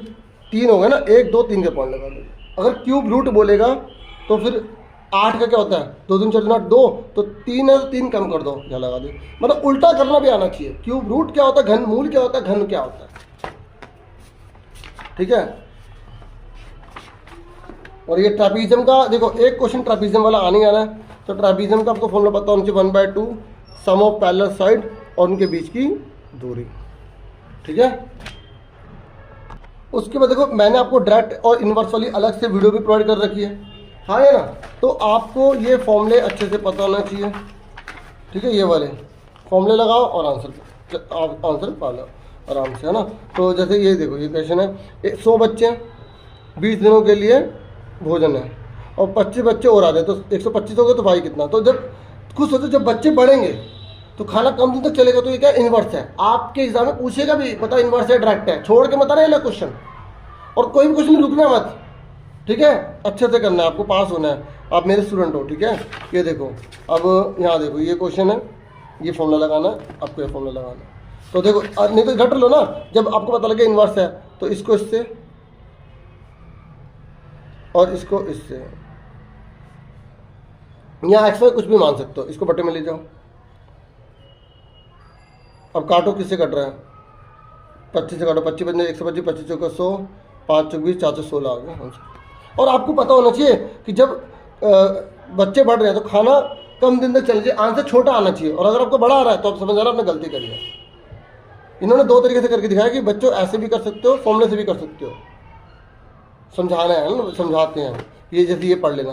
3 हो गया ना, 1 2 3 के पॉइंट लगा दो। अगर क्यूब रूट बोलेगा तो फिर 8 का क्या होता है? 2 दूनी 4 2, तो 3 है तो 3 कम कर दो, या लगा दो। मतलब उल्टा करना भी आना चाहिए। क्यूब रूट क्या होता है, घन मूल क्या होता है, घन क्या होता है, ठीक है। और ये ट्रापीजियम का देखो, एक क्वेश्चन ट्रापीजियम वाला आने आना है। तो ट्रापीजियम का आपको फॉर्मूला पता होना चाहिए, 1/2 सम ऑफ पैरेलल साइड और उनके बीच की दूरी, ठीक है। उसके बाद देखो मैंने आपको डायरेक्ट और इनवर्स वाली अलग से वीडियो भी प्रोवाइड कर रखी है, हाँ है ना। तो आपको ये फॉर्मूले अच्छे से पता होना चाहिए, ठीक है। ये वाले फॉर्मूले लगाओ और आंसर पा लो आराम से, है ना। तो जैसे ये देखो, ये क्वेश्चन है, 100 बच्चे 20 दिनों के लिए भोजन है, और 25 बच्चे और आ गए, तो 125 हो गए, तो भाई कितना? तो जब खुद सोचो, जब बच्चे बढ़ेंगे तो खाना कम दिन तक चलेगा, तो ये क्या इन्वर्स है। आपके एग्जाम में पूछेगा भी, पता इन्वर्स है डायरेक्ट है, छोड़ के मत आना ये क्वेश्चन, और कोई भी क्वेश्चन रुकना मत, ठीक है। अच्छे से करना है, आपको पास होना है, आप मेरे स्टूडेंट हो, ठीक है। ये देखो, अब यहाँ देखो ये क्वेश्चन है, ये फॉर्मूला लगाना है आपको, ये फॉर्मूला लगाना है। तो देखो नहीं तो घट लो ना, जब आपको पता लगे इन्वर्स है, तो इसको इससे और इसको इससे, यहाँ एक्स वाई कुछ भी मान सकते हो, इसको बटे में ले जाओ। अब काटो, किससे कट रहा है? 25 से काटो, 25 बचने 125, 25 चौका 100, 5 चौक 20, 4 16 आ गया। और आपको पता होना चाहिए कि जब बच्चे बढ़ रहे हैं तो खाना कम दिन तक चल जाए, आंसर छोटा आना चाहिए। और अगर आपको बड़ा आ रहा है तो आप समझ आ रहा है आपने गलती करी है। इन्होंने दो तरीके से करके दिखाया कि बच्चों ऐसे भी कर सकते हो, फॉर्मूले से भी कर सकते हो। समझाना है ना, समझाते हैं ये, जैसे ये पढ़ लेना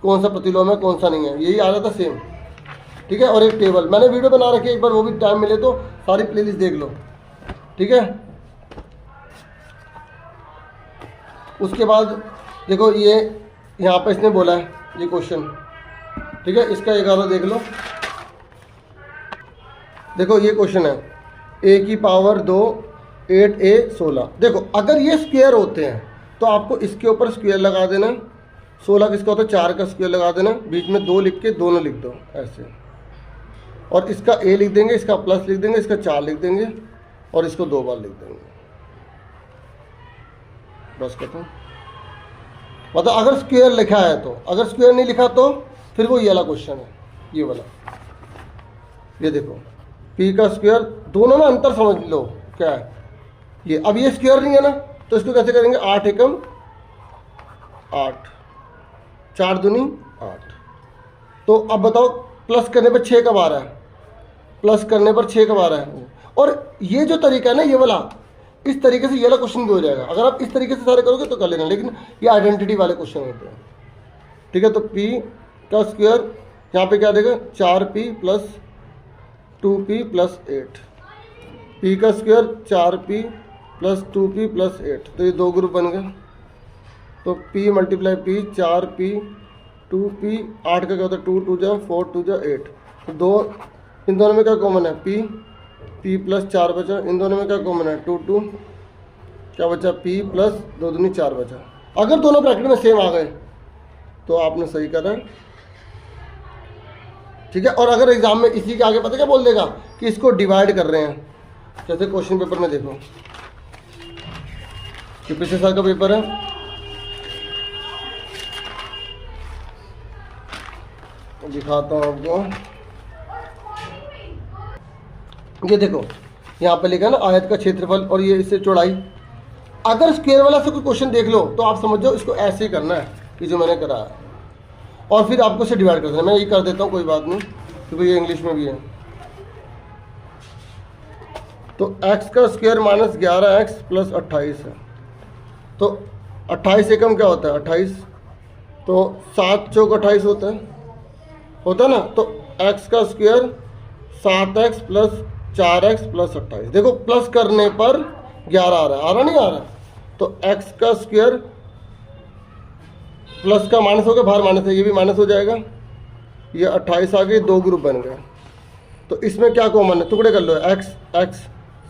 कौन सा प्रतिलोम है कौन सा नहीं है, यही आ रहा था सेम, ठीक है। और एक टेबल मैंने वीडियो बना रखी है, एक बार वो भी टाइम मिले तो सारी प्लेलिस्ट देख लो, ठीक है। उसके बाद देखो ये यहाँ पे इसने बोला है ये क्वेश्चन, ठीक है, इसका एक आधा देख लो। देखो ये क्वेश्चन है a की पावर 2 8a 16। देखो अगर ये स्क्वायर होते हैं तो आपको इसके ऊपर स्क्वायर लगा देना, 16 किसका होता है 4 का स्क्वायर लगा देना, बीच में 2 लिख के दोनों लिख दो ऐसे, और इसका a लिख देंगे, इसका प्लस लिख देंगे, इसका 4 लिख देंगे और इसको 2 बार लिख देंगे, बस खत्म। मतलब अगर स्क्वायर लिखा है तो, अगर स्क्वायर नहीं लिखा तो फिर वो ये वाला क्वेश्चन है, ये वाला। ये देखो p का स्क्वायर, दोनों में अंतर समझ लो क्या है ये। अब ये स्क्वायर नहीं है ना तो इसको कैसे करेंगे, 8 एकम 8, 4 दूनी 8। तो अब बताओ प्लस करने पर 6 कब आ रहा है, प्लस करने पर 6 कब आ रहा है। और ये जो तरीका है ना ये वाला, इस तरीके से ये वाला क्वेश्चन भी हो जाएगा। अगर आप इस तरीके से सारे करोगे तो कर लेना, लेकिन ये आइडेंटिटी वाले क्वेश्चन होते हैं, ठीक है। तो p का स्क्वायर यहाँ पे क्या देगा 4p plus 2p plus 8, p का square 4p plus 2p plus 8। तो ये दो ग्रुप बन गए। तो p multiply p 4p 2p, 8 का क्या होता है 2 2 जा 4 2 जा 8। तो दो, इन दोनों में क्या कॉमन है p प्लस 4 बचा, इन दोनों में क्या कॉमन है 2 2 क्या बचा p प्लस 2 दूनी 4 बचा। अगर दोनों ब्रैकेट में सेम आ गए तो आपने सही करा, ठीक है। और अगर एग्जाम में इसी के आगे पता क्या बोल देगा कि इसको डिवाइड कर रहे हैं, जैसे क्वेश्चन पेपर में देखो कि पिछले साल का पेपर है, दिखाता हूँ आपको। ये देखो यहाँ पे लिखा है ना आयत का क्षेत्रफल और ये इससे चौड़ाई। अगर स्क्वायर वाला से कोई क्वेश्चन देख लो तो आप समझ जाओ इसको ऐसे ही करना है कि जो मैंने करा है, और फिर आपको इसे डिवाइड कर देना। मैं ये कर देता हूँ, कोई बात नहीं, क्योंकि ये इंग्लिश में भी है। तो x का स्क्वायर माइनस 11x प्लस 28 है। तो 28 एकम क्या होता है 28, तो 7 चौक 28 होता है ना। तो x का square 7x plus 4x plus 28। देखो प्लस करने पर 11 आ रहा नहीं आ रहा। तो x का स्क्वायर प्लस का माइनस हो गया, बाहर माइनस है, ये भी माइनस हो जाएगा, ये 28 आ गई, दो ग्रुप बन गए। तो इसमें क्या कॉमन है, टुकड़े कर लो, x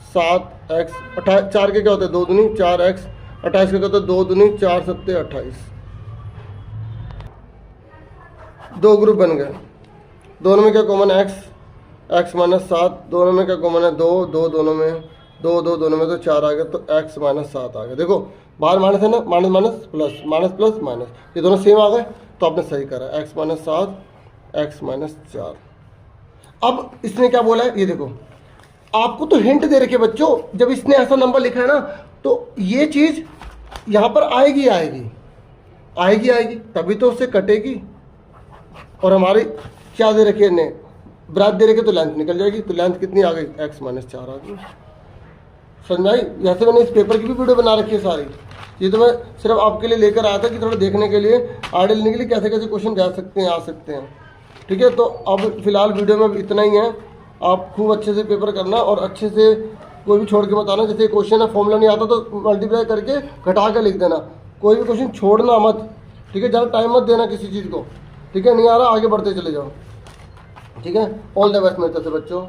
7x 4 के क्या होते हैं 2 दूनी 4x, 28 के क्या होते हैं 2 दूनी 4 7 28, दो ग्रुप बन गए। दोनों में क्या कॉमन है x माइनस 7, दोनों में क्या कॉमन है 2 2, दोनों में 2 2, दोनों में तो 4 आ गया, तो x माइनस 7 आ गया। देखो बाहर माइनस है ना, minus minus plus, minus plus minus, ये दोनों सेम आ गए, तो आपने सही करा, x माइनस 7 x माइनस 4। अब इसने क्या बोला है ये देखो, आपको तो हिंट दे रखे बच्चों, जब इसने ऐसा नंबर लिखा है ना तो ये चीज़ यहाँ पर आएगी तभी तो उससे कटेगी। और हमारी क्या दे रखी है ने ब्रैथ दे रखे, तो लेंथ निकल जाएगी। तो लेंथ कितनी आ गई x माइनस 4 आ गई। समझ आई। जैसे मैंने इस पेपर की भी वीडियो बना रखी है सारी, ये तो मैं सिर्फ आपके लिए लेकर आया था कि थोड़ा देखने के लिए, आइडिया लेने के लिए कैसे कैसे क्वेश्चन जा सकते हैं, आ सकते हैं, ठीक है। तो अब फिलहाल वीडियो में इतना ही है। आप खूब अच्छे से पेपर करना और अच्छे से कोई भी छोड़ के बताना। जैसे क्वेश्चन है फॉर्मूला नहीं आता तो मल्टीप्लाई करके घटा के लिख देना, कोई भी क्वेश्चन छोड़ना मत, ठीक है। ज़्यादा टाइम मत देना किसी चीज़ को, ठीक है। नहीं आ रहा आगे बढ़ते चले जाओ, ठीक है। ऑल द बेस्ट मेरे तरफ से बच्चों।